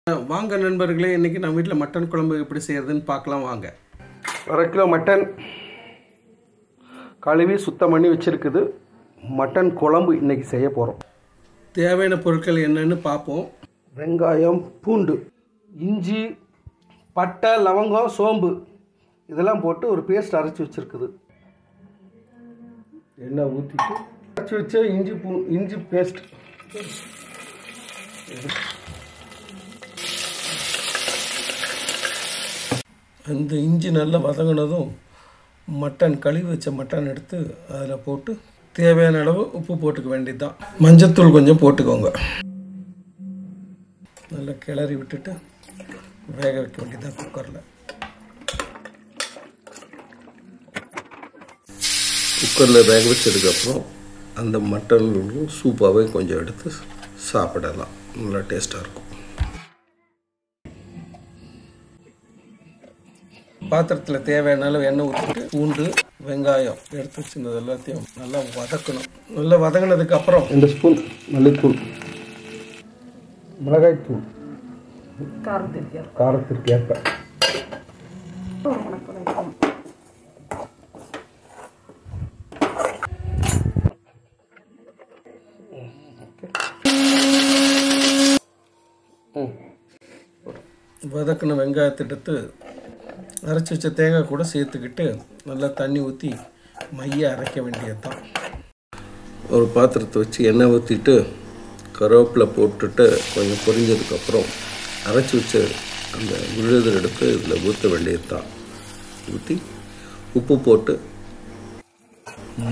வாங்க நண்பர்களே, இன்றைக்கி நம்ம வீட்டில் மட்டன் குழம்பு எப்படி செய்கிறதுன்னு பார்க்கலாம் வாங்க. 1/2 கிலோ மட்டன் கழுவி சுத்தம் பண்ணி வச்சுருக்குது. மட்டன் குழம்பு இன்றைக்கி செய்ய போகிறோம். தேவையான பொருட்கள் என்னென்னு பார்ப்போம். வெங்காயம், பூண்டு, இஞ்சி, பட்டை, லவங்கம், சோம்பு இதெல்லாம் போட்டு ஒரு பேஸ்ட் அரைச்சி வச்சுருக்குது. எண்ணெய் ஊற்றிட்டு அரைச்சி வச்ச இஞ்சி பேஸ்ட் அந்த இஞ்சி நல்லா வதங்கினதும் மட்டன் கழுவி வச்ச மட்டன் எடுத்து அதில் போட்டு தேவையான அளவு உப்பு போட்டுக்க வேண்டியது தான். மஞ்சத்தூள் கொஞ்சம் போட்டுக்கோங்க. நல்லா கிளறி விட்டுட்டு வேக வைக்க வேண்டியதான் குக்கரில். குக்கரில் வேக வச்சதுக்கப்புறம் அந்த மட்டன் சூப்பாகவே கொஞ்சம் எடுத்து சாப்பிடலாம். நல்லா டேஸ்ட்டாக இருக்கும். பாத்திரத்தில் தேவையான அளவு எண்ணெய் ஊற்றிட்டு பூண்டு, வெங்காயம் எடுத்து வச்சுருந்தது எல்லாத்தையும் நல்லா வதக்கணும். நல்லா வதங்கினதுக்கு அப்புறம் 2 ஸ்பூன் மல்லித்தூள், மிளகாய்த்தூள், காரத்திற்கு ஏற்ப வதக்கின வெங்காயத்தை எடுத்து அரைச்சி வச்ச தேங்காய் கூட சேர்த்துக்கிட்டு நல்லா தண்ணி ஊற்றி மைய அரைக்க வேண்டியது தான். ஒரு பாத்திரத்தை வச்சு எண்ணெய் ஊற்றிட்டு கருவேப்பிலை போட்டுட்டு கொஞ்சம் பொரிஞ்சதுக்கப்புறம் அரைச்சி வச்ச அந்த விழுதை எடுத்து இதில் ஊற்ற வேண்டியது தான். ஊற்றி உப்பு போட்டு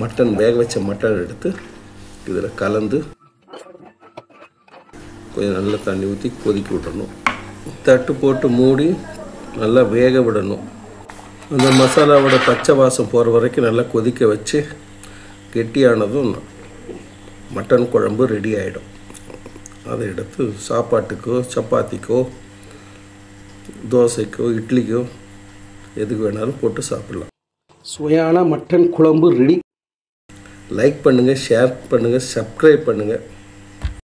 மட்டன் வேக வச்ச மட்டன் எடுத்து இதில் கலந்து கொஞ்சம் நல்லா தண்ணி ஊற்றி கொதிக்க விடணும். தட்டு போட்டு மூடி நல்லா வேக விடணும். அந்த மசாலாவோட பச்சை வாசம் போகிற வரைக்கும் நல்லா கொதிக்க வச்சு கெட்டியானதும் மட்டன் குழம்பு ரெடி ஆகிடும். அதை எடுத்து சாப்பாட்டுக்கோ, சப்பாத்திக்கோ, தோசைக்கோ, இட்லிக்கோ எதுக்கு வேணாலும் போட்டு சாப்பிடலாம். சுவையான மட்டன் குழம்பு ரெடி. லைக் பண்ணுங்கள், ஷேர் பண்ணுங்கள், சப்ஸ்கிரைப் பண்ணுங்கள்.